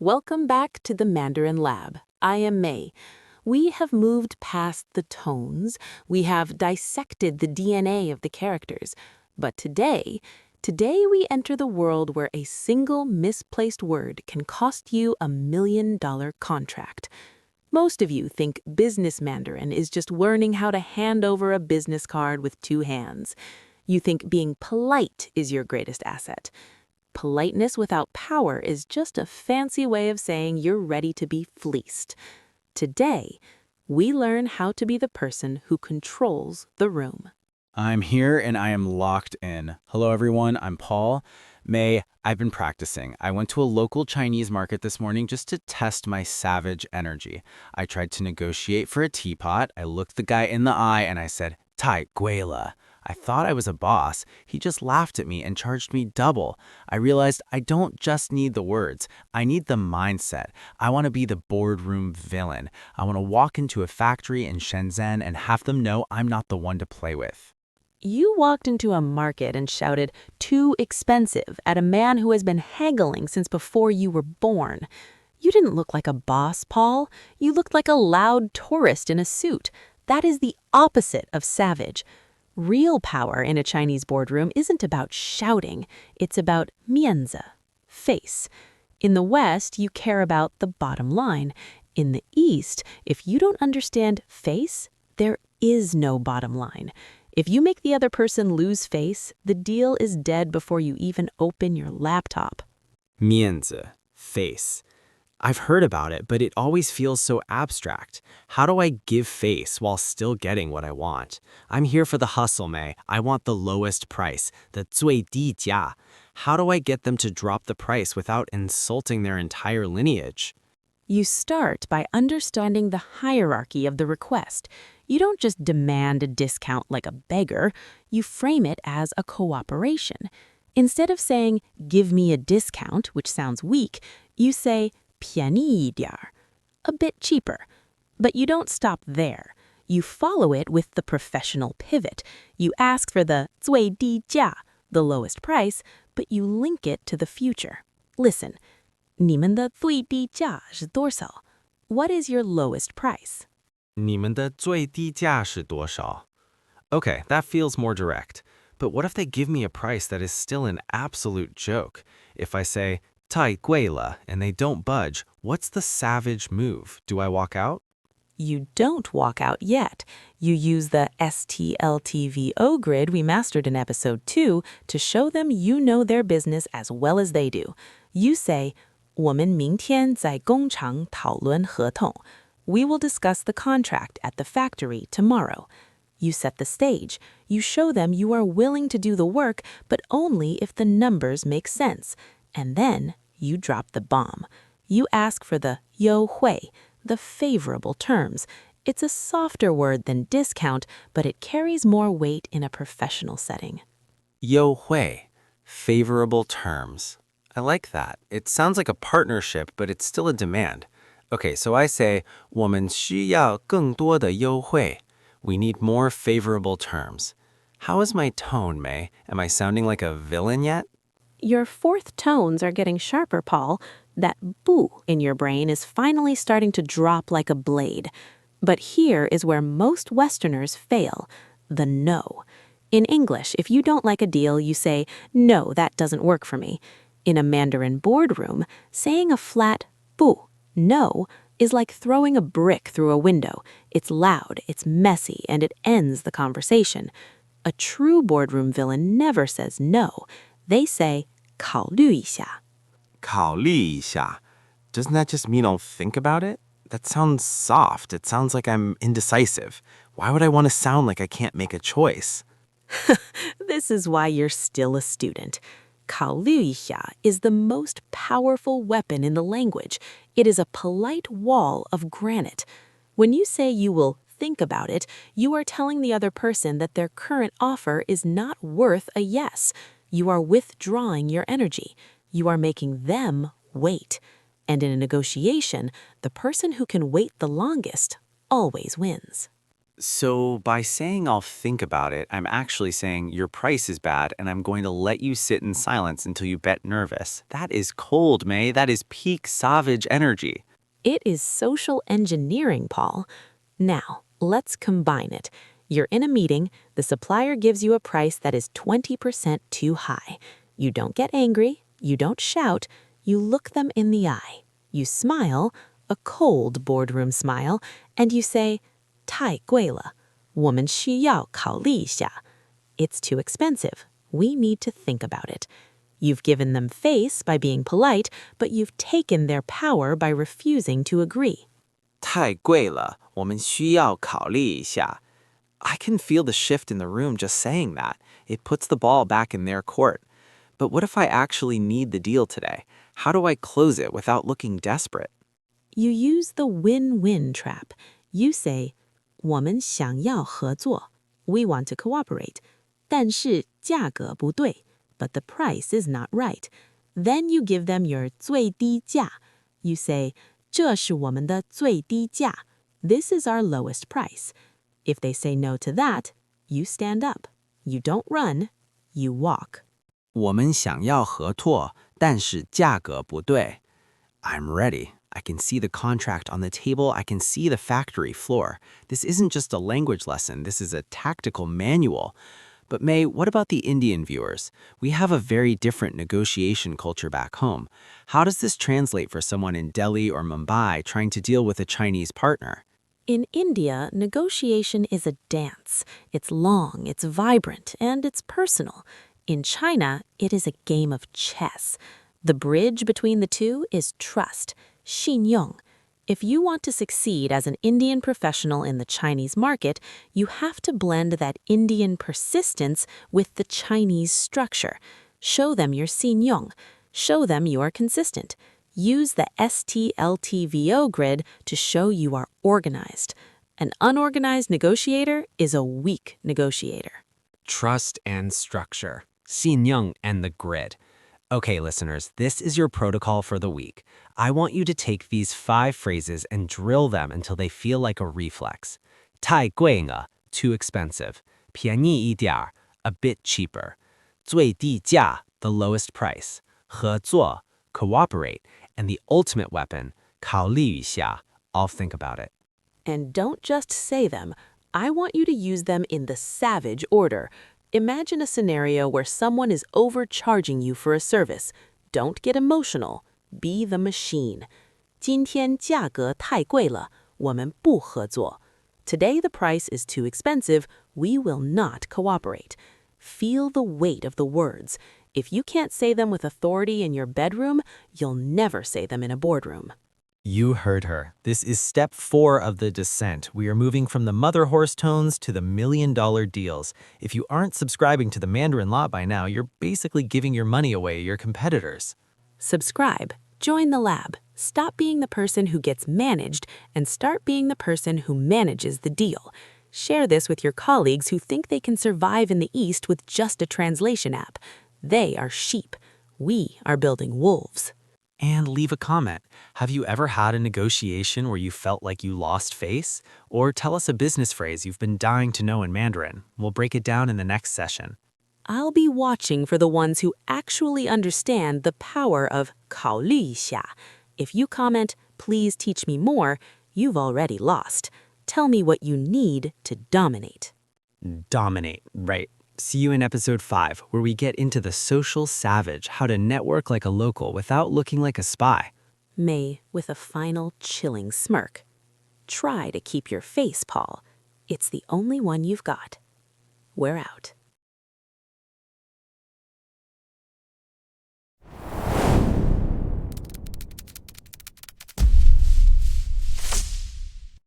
Welcome back to the Mandarin Lab. I am Mei. We have moved past the tones. We have dissected the DNA of the characters. But today we enter the world where a single misplaced word can cost you $1 million contract. Most of you think business Mandarin is just learning how to hand over a business card with 2 hands. You think being polite is your greatest asset. Politeness without power is just a fancy way of saying you're ready to be fleeced. Today, we learn how to be the person who controls the room. I'm here and I am locked in. Hello everyone, I'm Paul. May, I've been practicing. I went to a local Chinese market this morning just to test my savage energy. I tried to negotiate for a teapot. I looked the guy in the eye and I said, "Tai gui le." I thought I was a boss. He just laughed at me and charged me double. I realized I don't just need the words. I need the mindset. I want to be the boardroom villain. I want to walk into a factory in Shenzhen and have them know I'm not the one to play with. You walked into a market and shouted, "Too expensive," at a man who has been haggling since before you were born. You didn't look like a boss, Paul. You looked like a loud tourist in a suit. That is the opposite of savage. Real power in a Chinese boardroom isn't about shouting. It's about mianzi, face. In the West, you care about the bottom line. In the East, if you don't understand face, there is no bottom line. If you make the other person lose face, the deal is dead before you even open your laptop. Mianzi, face. I've heard about it, but it always feels so abstract. How do I give face while still getting what I want? I'm here for the hustle, May. I want the lowest price, the 最低价. How do I get them to drop the price without insulting their entire lineage? You start by understanding the hierarchy of the request. You don't just demand a discount like a beggar. You frame it as a cooperation. Instead of saying, "Give me a discount," which sounds weak, you say, 便宜一点, a bit cheaper. But you don't stop there. You follow it with the professional pivot. You ask for the 最低价, the lowest price, but you link it to the future. Listen, 你们的最低价是多少? What is your lowest price? 你们的最低价是多少? Okay, that feels more direct. But what if they give me a price that is still an absolute joke? If I say, 太贵了, and they don't budge, what's the savage move? Do I walk out? You don't walk out yet. You use the STLTVO grid we mastered in episode 2 to show them you know their business as well as they do. You say, 我们明天在工厂讨论合同. We will discuss the contract at the factory tomorrow. You set the stage. You show them you are willing to do the work, but only if the numbers make sense. And then you drop the bomb. You ask for the 优惠, the favorable terms. It's a softer word than discount, but it carries more weight in a professional setting. 优惠, favorable terms. I like that. It sounds like a partnership, but it's still a demand. Okay, so I say, 我们需要更多的优惠. We need more favorable terms. How is my tone, May? Am I sounding like a villain yet? Your fourth tones are getting sharper, Paul. That boo in your brain is finally starting to drop like a blade. But here is where most Westerners fail, the no. In English, if you don't like a deal, you say, "No, that doesn't work for me." In a Mandarin boardroom, saying a flat boo, no, is like throwing a brick through a window. It's loud, it's messy, and it ends the conversation. A true boardroom villain never says no. They say, 考虑一下. 考虑一下. Doesn't that just mean I'll think about it? That sounds soft. It sounds like I'm indecisive. Why would I want to sound like I can't make a choice? This is why you're still a student. 考虑一下 is the most powerful weapon in the language. It is a polite wall of granite. When you say you will think about it, you are telling the other person that their current offer is not worth a yes. You are withdrawing your energy. You are making them wait. And in a negotiation, the person who can wait the longest always wins. So by saying I'll think about it, I'm actually saying your price is bad and I'm going to let you sit in silence until you bet nervous. That is cold, May. That is peak savage energy. It is social engineering, Paul. Now, let's combine it. You're in a meeting, the supplier gives you a price that is 20% too high. You don't get angry, you don't shout, you look them in the eye. You smile, a cold boardroom smile, and you say, 太贵了，我们需要考虑一下. It's too expensive. We need to think about it. You've given them face by being polite, but you've taken their power by refusing to agree. 太贵了，我们需要考虑一下. I can feel the shift in the room just saying that. It puts the ball back in their court. But what if I actually need the deal today? How do I close it without looking desperate? You use the win-win trap. You say, 我们想要合作. We want to cooperate. 但是价格不对. But the price is not right. Then you give them your 最低价. You say, 这是我们的最低价. This is our lowest price. If they say no to that, you stand up. You don't run, you walk. 我们想要合作，但是价格不对. I'm ready. I can see the contract on the table. I can see the factory floor. This isn't just a language lesson. This is a tactical manual. But May, what about the Indian viewers? We have a very different negotiation culture back home. How does this translate for someone in Delhi or Mumbai trying to deal with a Chinese partner? In India, negotiation is a dance. It's long, it's vibrant, and it's personal. In China, it is a game of chess. The bridge between the two is trust, 信用. If you want to succeed as an Indian professional in the Chinese market, you have to blend that Indian persistence with the Chinese structure. Show them your 信用. Show them you are consistent. Use the STLTVO grid to show you are organized. An unorganized negotiator is a weak negotiator. Trust and structure, 信用 and the grid. Okay, listeners, this is your protocol for the week. I want you to take these 5 phrases and drill them until they feel like a reflex. 太贵了, too expensive. 便宜一点, a bit cheaper. 最低价, the lowest price. 合作, cooperate. And the ultimate weapon, 考虑一下, I'll think about it. And don't just say them. I want you to use them in the savage order. Imagine a scenario where someone is overcharging you for a service. Don't get emotional. Be the machine. 今天价格太贵了，我们不合作. Today the price is too expensive. We will not cooperate. Feel the weight of the words. If you can't say them with authority in your bedroom, you'll never say them in a boardroom. You heard her. This is step 4 of the descent. We are moving from the mother horse tones to the million-dollar deals. If you aren't subscribing to the Mandarin Lab by now, you're basically giving your money away to your competitors. Subscribe. Join the lab. Stop being the person who gets managed and start being the person who manages the deal. Share this with your colleagues who think they can survive in the East with just a translation app. They are sheep. We are building wolves. And leave a comment. Have you ever had a negotiation where you felt like you lost face? Or tell us a business phrase you've been dying to know in Mandarin. We'll break it down in the next session. I'll be watching for the ones who actually understand the power of 考虑一下. If you comment, please teach me more, you've already lost. Tell me what you need to dominate. Dominate, right. See you in episode 5, where we get into the social savage, how to network like a local without looking like a spy. May, with a final chilling smirk. Try to keep your face, Paul. It's the only one you've got. We're out.